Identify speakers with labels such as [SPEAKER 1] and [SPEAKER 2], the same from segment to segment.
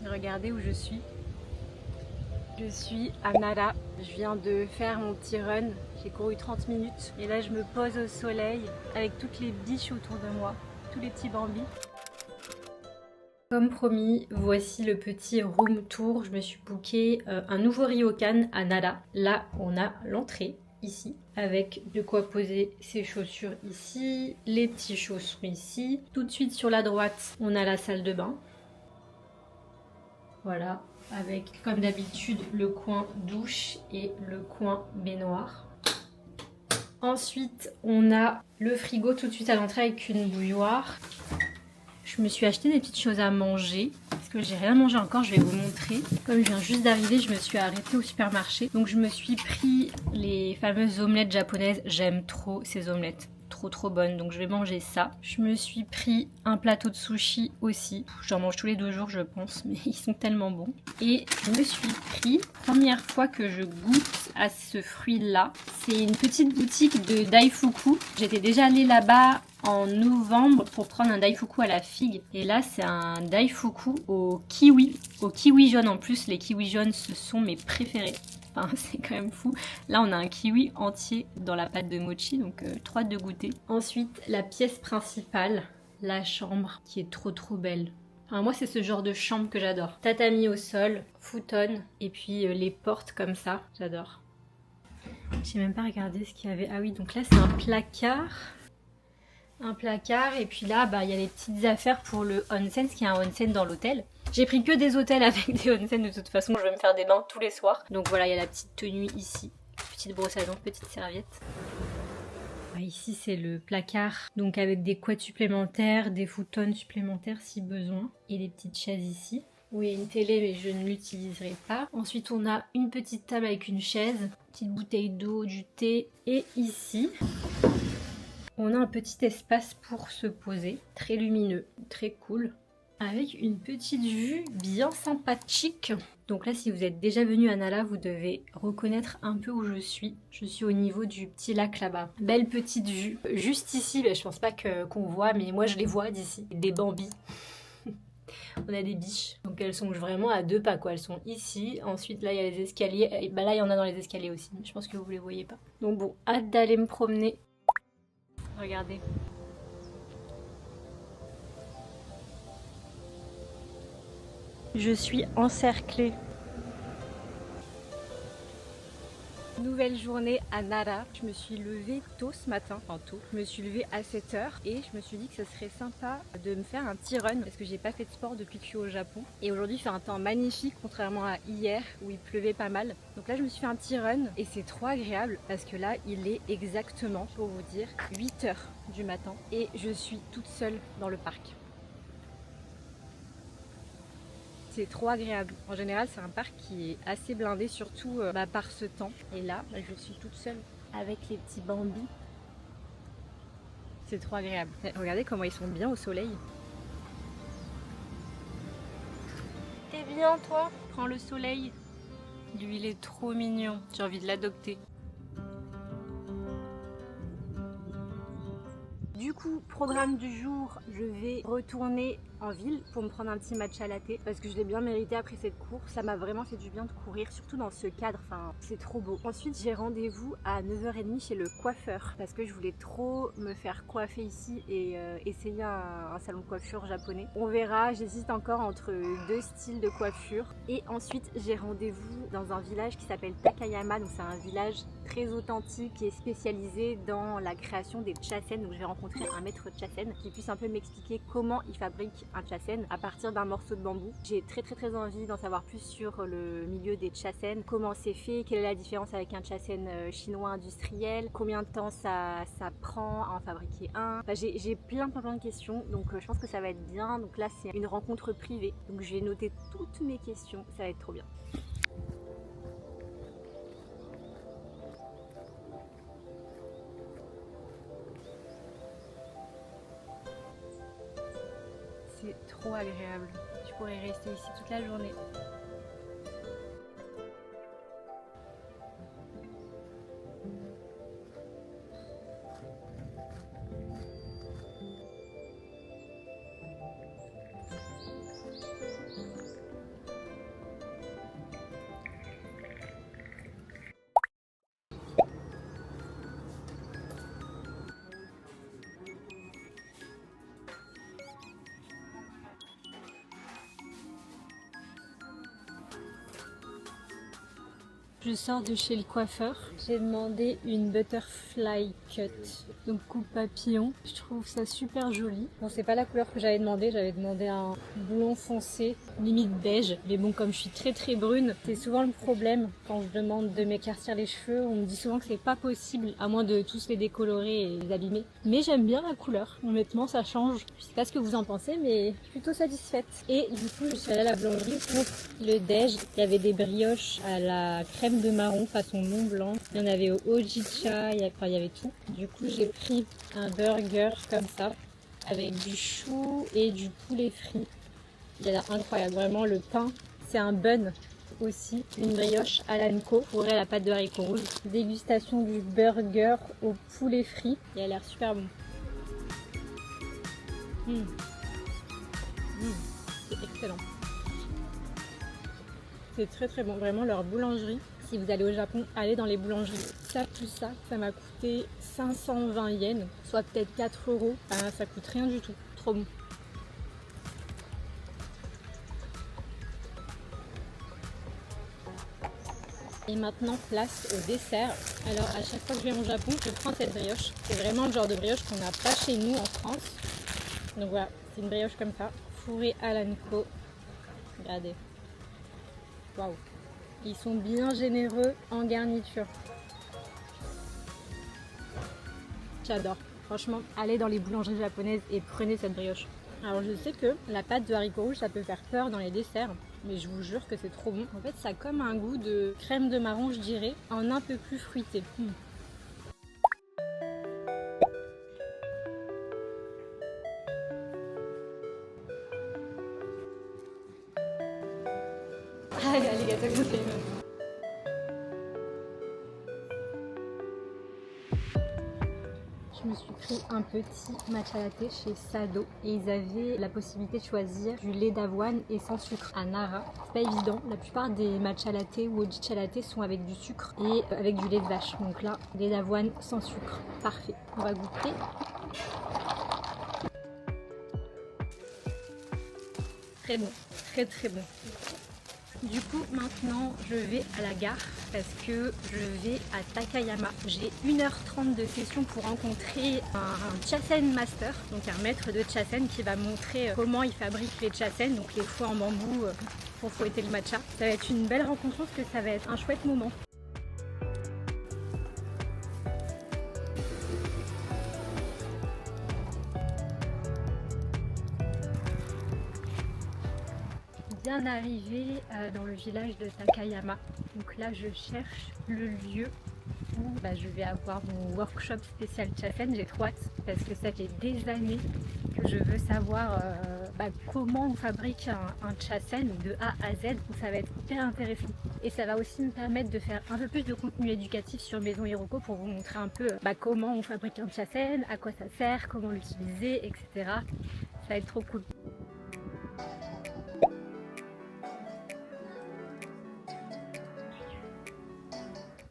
[SPEAKER 1] Regardez où je suis. Je suis à Nara. Je viens de faire mon petit run. J'ai couru 30 minutes. Et là, je me pose au soleil avec toutes les biches autour de moi. Tous les petits bambis. Comme promis, voici le petit room tour. Je me suis booké un nouveau ryokan à Nara. Là, on a l'entrée. Ici, avec de quoi poser ses chaussures ici, les petits chaussons ici. Tout de suite sur la droite, on a la salle de bain. Voilà, avec comme d'habitude le coin douche et le coin baignoire. Ensuite, on a le frigo tout de suite à l'entrée avec une bouilloire. Je me suis acheté des petites choses à manger. Parce que j'ai rien mangé encore, je vais vous montrer. Comme je viens juste d'arriver, je me suis arrêtée au supermarché. Donc je me suis pris les fameuses omelettes japonaises. J'aime trop ces omelettes. Trop bonnes, donc je vais manger ça. Je me suis pris un plateau de sushi aussi. J'en mange tous les 2 jours je pense, mais ils sont tellement bons. Et je me suis pris, première fois que je goûte à ce fruit là, c'est une petite boutique de Daifuku. J'étais déjà allée là-bas en novembre pour prendre un Daifuku à la figue. Et là c'est un Daifuku au kiwi. Au kiwi jaune en plus, les kiwis jaunes ce sont mes préférés. Enfin, c'est quand même fou. Là, on a un kiwi entier dans la pâte de mochi, donc trop hâte de goûter. Ensuite, la pièce principale, la chambre, qui est trop belle. Enfin, moi, c'est ce genre de chambre que j'adore. Tatami au sol, futon, et puis les portes comme ça, j'adore. J'ai même pas regardé ce qu'il y avait. Ah oui, donc là, c'est un placard. Un placard, et puis là, bah, il y a les petites affaires pour le onsen, parce qu'il y a un onsen dans l'hôtel. J'ai pris que des hôtels avec des onsen, de toute façon je vais me faire des bains tous les soirs. Donc voilà, il y a la petite tenue ici, petite brosse à dents, petite serviette. Ici c'est le placard, donc avec des couettes supplémentaires, des futons supplémentaires si besoin, et des petites chaises ici. Oui, il y a une télé mais je ne l'utiliserai pas. Ensuite on a une petite table avec une chaise, petite bouteille d'eau, du thé, et ici on a un petit espace pour se poser, très lumineux, très cool. Avec une petite vue bien sympathique. Donc là, si vous êtes déjà venu à Nara, vous devez reconnaître un peu où je suis. Je suis au niveau du petit lac là-bas. Belle petite vue. Juste ici, je pense pas qu'on voit, mais moi je les vois d'ici. Des bambis. On a des biches. Donc elles sont vraiment à 2 pas quoi. Elles sont ici. Ensuite là, il y a les escaliers. Et bah là, il y en a dans les escaliers aussi. Je pense que vous les voyez pas. Donc bon, hâte d'aller me promener. Regardez. Je suis encerclée. Nouvelle journée à Nara. Je me suis levée tôt ce matin, enfin tôt. Je me suis levée à 7 h et je me suis dit que ce serait sympa de me faire un petit run parce que j'ai pas fait de sport depuis que je suis au Japon. Et aujourd'hui il fait un temps magnifique contrairement à hier où il pleuvait pas mal. Donc là je me suis fait un petit run et c'est trop agréable parce que là il est exactement, pour vous dire, 8 h du matin et je suis toute seule dans le parc. C'est trop agréable. En général, c'est un parc qui est assez blindé, surtout par ce temps. Et là, je suis toute seule avec les petits bambis. C'est trop agréable. Regardez comment ils sont bien au soleil. T'es bien, toi? Prends le soleil. Lui, il est trop mignon. J'ai envie de l'adopter. Du coup, programme du jour, je vais retourner en ville pour me prendre un petit matcha latte parce que je l'ai bien mérité après cette course. Ça m'a vraiment fait du bien de courir, surtout dans ce cadre, enfin c'est trop beau. Ensuite j'ai rendez-vous à 9 h 30 chez le coiffeur parce que je voulais trop me faire coiffer ici et essayer un salon de coiffure japonais. On verra, j'hésite encore entre 2 styles de coiffure. Et ensuite j'ai rendez-vous dans un village qui s'appelle Takayama, donc c'est un village très authentique et spécialisé dans la création des chasen. Donc je vais rencontrer un maître chasen qui puisse un peu m'expliquer comment il fabrique un chasen à partir d'un morceau de bambou. J'ai très envie d'en savoir plus sur le milieu des chasen, comment c'est fait, quelle est la différence avec un chasen chinois industriel, combien de temps ça prend à en fabriquer un. Enfin, j'ai plein de questions, donc je pense que ça va être bien. Donc là c'est une rencontre privée, donc je vais noter toutes mes questions, ça va être trop bien. C'est trop agréable. Je pourrais rester ici toute la journée. Je sors de chez le coiffeur. J'ai demandé une butterfly cut, donc coupe papillon. Je trouve ça super joli. Bon, c'est pas la couleur que j'avais demandé un blond foncé, limite beige. Mais bon, comme je suis très brune, c'est souvent le problème quand je demande de m'éclaircir les cheveux. On me dit souvent que c'est pas possible, à moins de tous les décolorer et les abîmer. Mais j'aime bien la couleur. Honnêtement, ça change. Je sais pas ce que vous en pensez, mais je suis plutôt satisfaite. Et du coup, je suis allée à la boulangerie pour le déj. Il y avait des brioches à la crème de marron façon Mont Blanc. Il y en avait au hojicha, il y avait tout. Du coup, j'ai pris un burger comme ça avec du chou et du poulet frit. Il a l'air incroyable, vraiment le pain, c'est un bun aussi, une brioche à l'anco fourrée à la pâte de haricots rouges. Dégustation du burger au poulet frit, il a l'air super bon. C'est excellent. C'est très bon, vraiment leur boulangerie. Si vous allez au Japon, allez dans les boulangeries. Ça plus ça m'a coûté 520 yens, soit peut-être 4 euros. Ça coûte rien du tout, trop bon. Et maintenant, place au dessert. Alors, à chaque fois que je vais au Japon, je prends cette brioche. C'est vraiment le genre de brioche qu'on n'a pas chez nous en France. Donc voilà, c'est une brioche comme ça, fourrée à l'anko. Regardez. Waouh. Ils sont bien généreux en garniture. J'adore. Franchement, allez dans les boulangeries japonaises et prenez cette brioche. Alors je sais que la pâte de haricots rouges, ça peut faire peur dans les desserts, mais je vous jure que c'est trop bon. En fait, ça a comme un goût de crème de marron, je dirais, en un peu plus fruité. Je me suis pris un petit matcha latte chez Sado et ils avaient la possibilité de choisir du lait d'avoine et sans sucre à Nara. C'est pas évident, la plupart des matcha latte ou hojicha latte sont avec du sucre et avec du lait de vache. Donc là, lait d'avoine sans sucre, parfait. On va goûter. Très bon, très bon. Du coup, maintenant, je vais à la gare parce que je vais à Takayama. J'ai 1h30 de session pour rencontrer un Chasen Master, donc un maître de Chasen qui va montrer comment il fabrique les Chasen, donc les fouets en bambou pour fouetter le matcha. Ça va être une belle rencontre, je pense que ça va être un chouette moment. Bien arrivé dans le village de Takayama. Donc là je cherche le lieu où je vais avoir mon workshop spécial Chasen. J'ai trop hâte parce que ça fait des années que je veux savoir comment on fabrique un Chasen de A à Z. Donc ça va être hyper intéressant. Et ça va aussi me permettre de faire un peu plus de contenu éducatif sur Maison Hiroko pour vous montrer un peu comment on fabrique un Chasen, à quoi ça sert, comment l'utiliser, etc. Ça va être trop cool.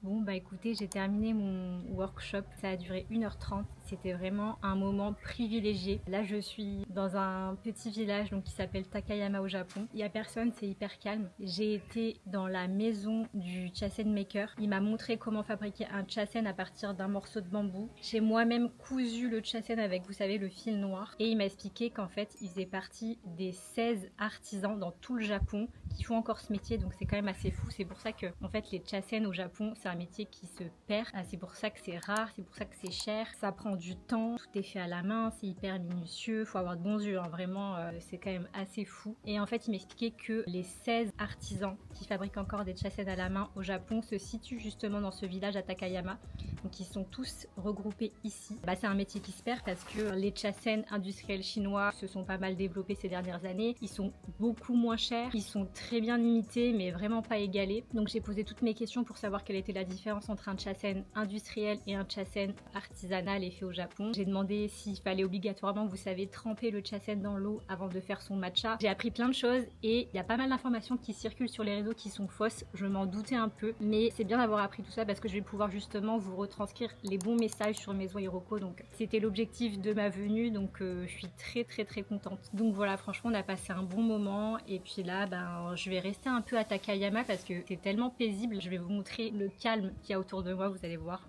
[SPEAKER 1] Bon écoutez, j'ai terminé mon workshop, ça a duré 1h30, c'était vraiment un moment privilégié. Là je suis dans un petit village qui s'appelle Takayama au Japon, il n'y a personne, c'est hyper calme. J'ai été dans la maison du Chasen Maker, il m'a montré comment fabriquer un Chasen à partir d'un morceau de bambou. J'ai moi-même cousu le Chasen avec, vous savez, le fil noir, et il m'a expliqué qu'en fait il faisait partie des 16 artisans dans tout le Japon qui font encore ce métier, donc c'est quand même assez fou. C'est pour ça que en fait les Chasen au Japon, c'est un métier qui se perd. C'est pour ça que c'est rare, c'est pour ça que c'est cher. Ça prend du temps, tout est fait à la main, c'est hyper minutieux, faut avoir de bons yeux, vraiment c'est quand même assez fou. Et en fait il m'expliquait que les 16 artisans qui fabriquent encore des Chasen à la main au Japon se situent justement dans ce village à Takayama. Donc ils sont tous regroupés ici. C'est un métier qui se perd parce que les Chasen industriels chinois se sont pas mal développés ces dernières années. Ils sont beaucoup moins chers, ils sont très bien imités mais vraiment pas égalés. Donc j'ai posé toutes mes questions pour savoir quelle était la différence différence entre un chasen industriel et un chasen artisanal et fait au Japon. J'ai demandé s'il fallait obligatoirement, vous savez, tremper le chasen dans l'eau avant de faire son matcha. J'ai appris plein de choses et il y a pas mal d'informations qui circulent sur les réseaux qui sont fausses. Je m'en doutais un peu, mais c'est bien d'avoir appris tout ça parce que je vais pouvoir justement vous retranscrire les bons messages sur Maison Iroko. Donc c'était l'objectif de ma venue, donc je suis très contente. Donc voilà, franchement on a passé un bon moment et puis là je vais rester un peu à Takayama parce que c'est tellement paisible. Je vais vous montrer le calme qu'il y a autour de moi, vous allez voir.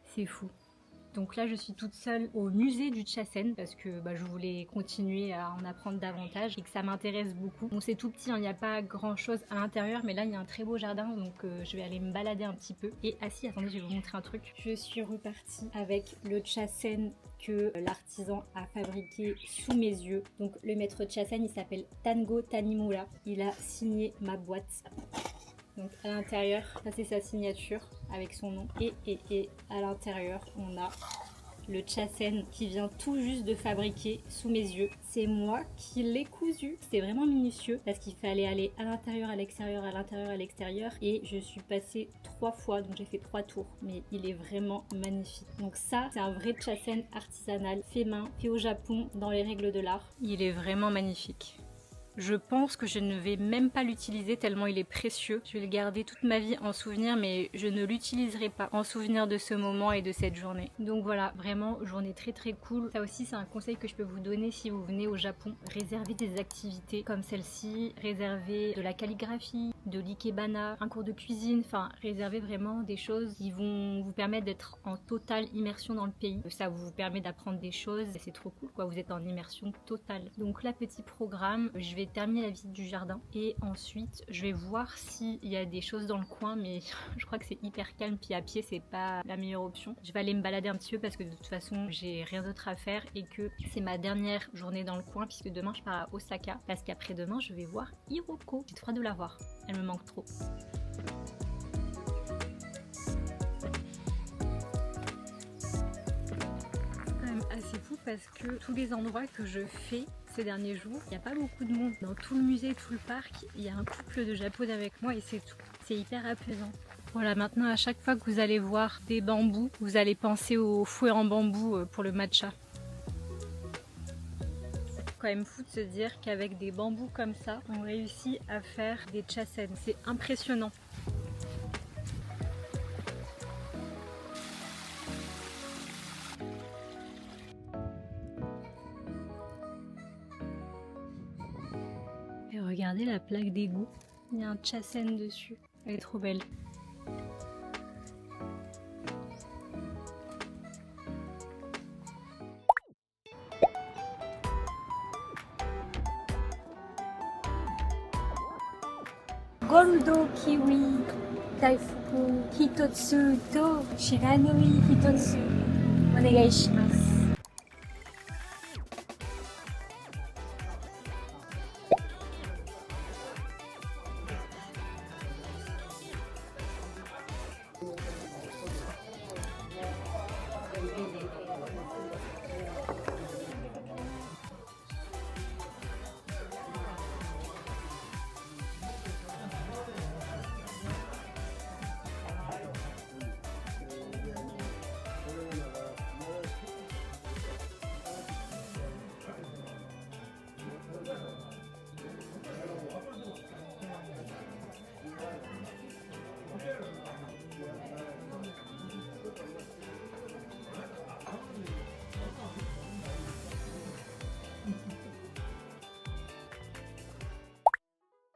[SPEAKER 1] C'est fou. Donc là je suis toute seule au musée du chasen parce que je voulais continuer à en apprendre davantage et que ça m'intéresse beaucoup. Bon, c'est tout petit, il n'y a pas grand chose à l'intérieur, mais là il y a un très beau jardin, donc je vais aller me balader un petit peu. Et attendez, je vais vous montrer un truc. Je suis repartie avec le chasen que l'artisan a fabriqué sous mes yeux. Donc le maître chasen il s'appelle Tango Tanimura. Il a signé ma boîte. Donc à l'intérieur, ça c'est sa signature avec son nom. Et à l'intérieur, on a le chasen qui vient tout juste de fabriquer sous mes yeux. C'est moi qui l'ai cousu. C'était vraiment minutieux parce qu'il fallait aller à l'intérieur, à l'extérieur, à l'intérieur, à l'extérieur. Et je suis passée 3 fois, donc j'ai fait 3 tours. Mais il est vraiment magnifique. Donc ça, c'est un vrai chasen artisanal, fait main, fait au Japon, dans les règles de l'art. Il est vraiment magnifique. Je pense que je ne vais même pas l'utiliser tellement il est précieux. Je vais le garder toute ma vie en souvenir, mais je ne l'utiliserai pas en souvenir de ce moment et de cette journée. Donc voilà, vraiment journée très cool. Ça aussi c'est un conseil que je peux vous donner si vous venez au Japon. Réservez des activités comme celle-ci, réservez de la calligraphie, de l'ikebana, un cours de cuisine, enfin réservez vraiment des choses qui vont vous permettre d'être en totale immersion dans le pays. Ça vous permet d'apprendre des choses et c'est trop cool quoi, vous êtes en immersion totale. Donc là petit programme, je vais terminer la visite du jardin et ensuite je vais voir s'il y a des choses dans le coin, mais je crois que c'est hyper calme puis à pied c'est pas la meilleure option. Je vais aller me balader un petit peu parce que de toute façon j'ai rien d'autre à faire et que c'est ma dernière journée dans le coin puisque demain je pars à Osaka parce qu'après demain je vais voir Iroko. J'ai trop hâte de la voir, elle me manque trop. C'est fou parce que tous les endroits que je fais ces derniers jours, il n'y a pas beaucoup de monde. Dans tout le musée, tout le parc, il y a un couple de Japonais avec moi et c'est tout. C'est hyper apaisant. Voilà, maintenant à chaque fois que vous allez voir des bambous, vous allez penser au fouet en bambou pour le matcha. C'est quand même fou de se dire qu'avec des bambous comme ça, on réussit à faire des chasen. C'est impressionnant. Et regardez la plaque d'égout, il y a un chasen dessus, elle est trop belle. Goldo kiwi daifuku hitotsu to shiranui hitotsu onegai shimasu.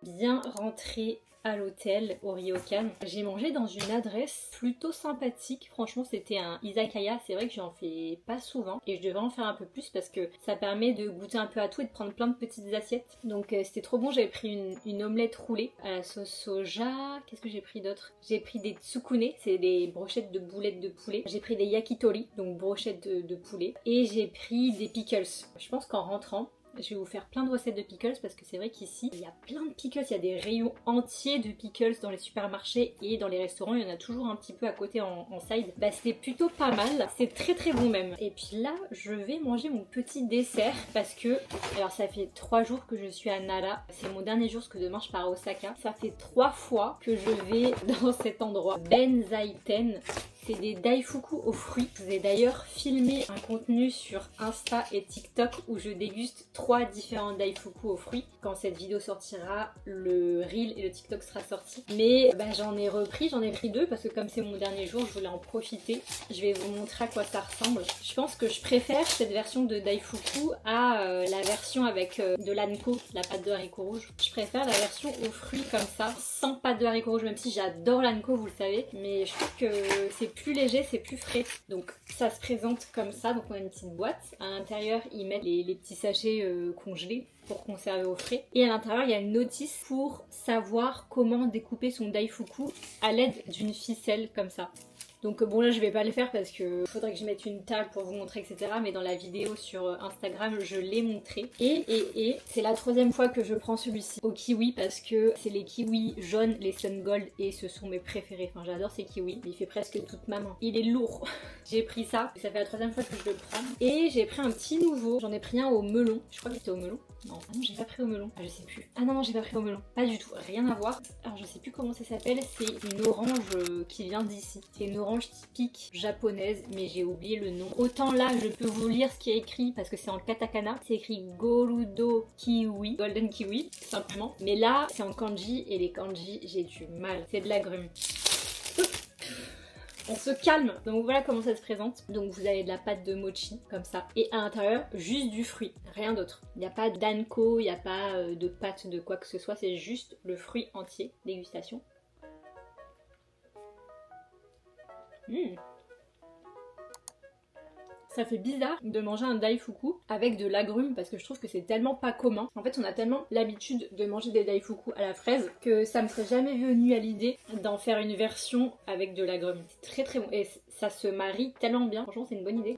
[SPEAKER 1] Bien rentrée à l'hôtel au Ryokan. J'ai mangé dans une adresse plutôt sympathique. Franchement, c'était un izakaya. C'est vrai que j'en fais pas souvent et je devrais en faire un peu plus parce que ça permet de goûter un peu à tout et de prendre plein de petites assiettes. Donc c'était trop bon. J'avais pris une omelette roulée à la sauce soja. Qu'est-ce que j'ai pris d'autre? J'ai pris des tsukune, c'est des brochettes de boulettes de poulet. J'ai pris des yakitori, donc brochettes de poulet. Et j'ai pris des pickles. Je pense qu'en rentrant, Je vais vous faire plein de recettes de pickles parce que c'est vrai qu'ici il y a plein de pickles, il y a des rayons entiers de pickles dans les supermarchés et dans les restaurants, il y en a toujours un petit peu à côté en side. Bah c'était plutôt pas mal, c'est très très bon même. Et puis là je vais manger mon petit dessert parce que, alors ça fait 3 jours que je suis à Nara, c'est mon dernier jour parce que demain je pars à Osaka. Ça fait 3 fois que je vais dans cet endroit. Benzaiten. C'est des daifuku aux fruits. Je vous ai d'ailleurs filmé un contenu sur Insta et TikTok où je déguste 3 différents daifuku aux fruits. Quand cette vidéo sortira, le reel et le TikTok sera sorti. Mais bah, j'en ai pris 2 parce que comme c'est mon dernier jour, je voulais en profiter. Je vais vous montrer à quoi ça ressemble. Je pense que je préfère cette version de daifuku à la version avec de l'anko, la pâte de haricots rouges. Je préfère la version aux fruits comme ça, sans pâte de haricots rouges, même si j'adore l'anko, vous le savez. Mais je trouve que c'est plus léger, c'est plus frais. Donc ça se présente comme ça, donc on a une petite boîte. À l'intérieur, ils mettent les petits sachets congelés pour conserver au frais. Et à l'intérieur, il y a une notice pour savoir comment découper son daifuku à l'aide d'une ficelle comme ça. Donc bon là je vais pas le faire parce que faudrait que je mette une table pour vous montrer etc. Mais dans la vidéo sur Instagram je l'ai montré. Et c'est la 3e fois que je prends celui-ci au kiwi parce que c'est les kiwis jaunes, les Sun Gold et ce sont mes préférés. Enfin j'adore ces kiwis, il fait presque toute ma main. Il est lourd. J'ai pris ça, ça fait la 3e fois que je le prends. Et j'ai pris un petit nouveau, j'en ai pris un au melon. Je crois que c'était au melon. Non, ah non j'ai pas pris au melon. Ah je sais plus. Ah non j'ai pas pris au melon. Pas du tout, rien à voir. Alors je sais plus comment ça s'appelle, c'est une orange qui vient d'ici. C'est une orange typique japonaise mais j'ai oublié le nom. Autant là je peux vous lire ce qui est écrit parce que c'est en katakana. C'est écrit Gorudo Kiwi, Golden Kiwi simplement. Mais là c'est en kanji et les kanji j'ai du mal. C'est de l'agrumes. On se calme. Donc voilà comment ça se présente. Donc vous avez de la pâte de mochi comme ça et à l'intérieur juste du fruit, rien d'autre. Il n'y a pas d'anko, il n'y a pas de pâte de quoi que ce soit, c'est juste le fruit entier. Dégustation. Ça fait bizarre de manger un daifuku avec de l'agrumes parce que je trouve que c'est tellement pas commun. En fait on a tellement l'habitude de manger des daifuku à la fraise que ça me serait jamais venu à l'idée d'en faire une version avec de l'agrumes. C'est très très bon et ça se marie tellement bien. Franchement c'est une bonne idée.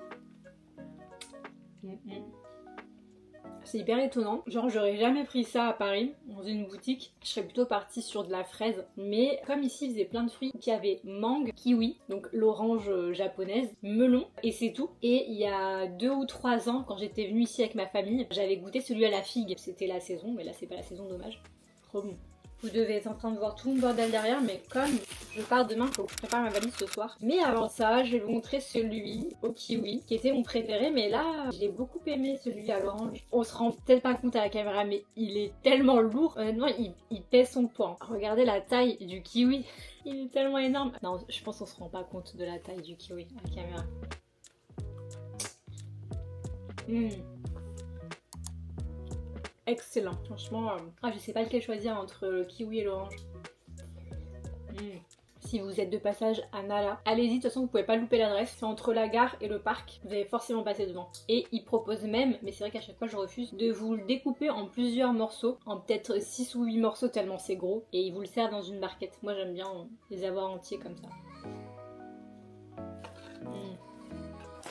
[SPEAKER 1] C'est hyper étonnant, genre j'aurais jamais pris ça à Paris, dans une boutique, je serais plutôt partie sur de la fraise, mais comme ici ils faisaient plein de fruits, qui avaient mangue, kiwi, donc l'orange japonaise, melon, et c'est tout. Et il y a 2 ou 3 ans, quand j'étais venue ici avec ma famille, j'avais goûté celui à la figue, c'était la saison, mais là c'est pas la saison, dommage. Trop bon. Vous devez être en train de voir tout mon bordel derrière, mais comme je pars demain, il faut que je prépare ma valise ce soir. Mais avant ça, je vais vous montrer celui au kiwi, qui était mon préféré, mais là, j'ai beaucoup aimé celui à l'orange. On se rend peut-être pas compte à la caméra, mais il est tellement lourd. Honnêtement, il pèse son poids. Regardez la taille du kiwi, il est tellement énorme. Non, je pense qu'on se rend pas compte de la taille du kiwi à la caméra. Excellent, franchement, je sais pas lequel choisir entre le kiwi et l'orange. Si vous êtes de passage à Nara, allez-y, de toute façon vous pouvez pas louper l'adresse, c'est entre la gare et le parc, vous allez forcément passer devant. Et ils proposent même, mais c'est vrai qu'à chaque fois je refuse, de vous le découper en plusieurs morceaux, en peut-être 6 ou 8 morceaux tellement c'est gros, et ils vous le servent dans une barquette. Moi j'aime bien les avoir entiers comme ça.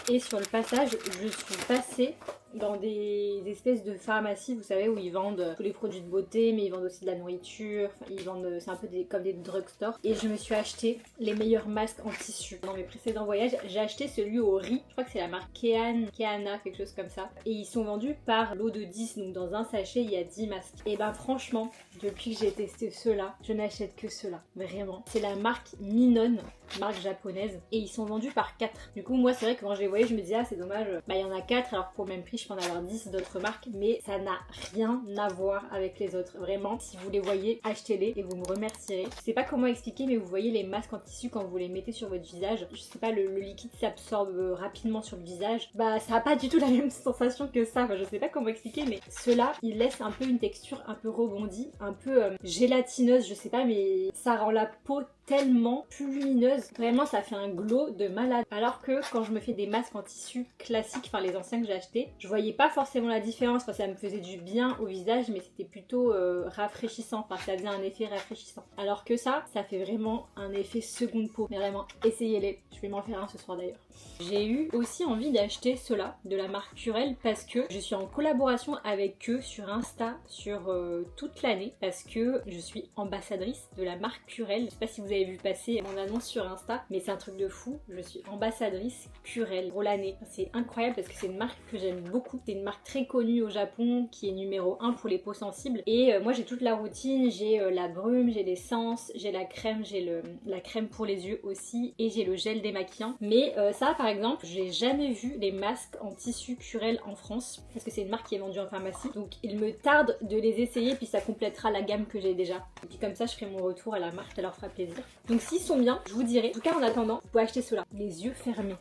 [SPEAKER 1] Et sur le passage, je suis passée dans des espèces de pharmacies, vous savez, où ils vendent tous les produits de beauté, mais ils vendent aussi de la nourriture, enfin, ils vendent, c'est un peu comme des drugstores. Et je me suis acheté les meilleurs masques en tissu. Dans mes précédents voyages, j'ai acheté celui au riz, je crois que c'est la marque Keana, quelque chose comme ça. Et ils sont vendus par lot de 10, donc dans un sachet, il y a 10 masques. Et ben franchement, depuis que j'ai testé ceux-là, je n'achète que ceux-là, vraiment. C'est la marque Minon, marque japonaise, et ils sont vendus par 4. Du coup, moi, c'est vrai que quand je les voyais, je me disais, ah, c'est dommage, bah il y en a 4, alors pour le même prix, je peux en avoir 10 d'autres marques, mais ça n'a rien à voir avec les autres. Vraiment, si vous les voyez, achetez-les et vous me remercierez. Je sais pas comment expliquer, mais vous voyez les masques en tissu quand vous les mettez sur votre visage. Je sais pas, le liquide s'absorbe rapidement sur le visage. Bah, ça a pas du tout la même sensation que ça. Enfin, je sais pas comment expliquer, mais ceux-là, ils laissent un peu une texture un peu rebondie, un peu gélatineuse, je sais pas, mais ça rend la peau tellement plus lumineuse. Vraiment, ça fait un glow de malade. Alors que quand je me fais des masques en tissu classique, enfin les anciens que j'ai achetés, je voyais pas forcément la différence. Enfin, ça me faisait du bien au visage, mais c'était plutôt rafraîchissant. Enfin, ça faisait un effet rafraîchissant. Alors que ça fait vraiment un effet seconde peau. Mais vraiment, essayez-les. Je vais m'en faire un ce soir d'ailleurs. J'ai eu aussi envie d'acheter ceux-là de la marque Curel parce que je suis en collaboration avec eux sur Insta sur toute l'année parce que je suis ambassadrice de la marque Curel. Je sais pas si vous avez vu passer mon annonce sur Insta, mais c'est un truc de fou. Je suis ambassadrice Curel pour l'année. C'est incroyable parce que c'est une marque que j'aime beaucoup. C'est une marque très connue au Japon qui est numéro 1 pour les peaux sensibles. Et moi j'ai toute la routine, j'ai la brume, j'ai l'essence, j'ai la crème, j'ai la crème pour les yeux aussi et j'ai le gel démaquillant. Mais ça par exemple, j'ai jamais vu les masques en tissu Curel en France parce que c'est une marque qui est vendue en pharmacie. Donc il me tarde de les essayer puis ça complétera la gamme que j'ai déjà. Et puis comme ça je ferai mon retour à la marque, ça leur fera plaisir. Donc s'ils sont bien, je vous dirai. En tout cas en attendant, vous pouvez acheter ceux-là, les yeux fermés.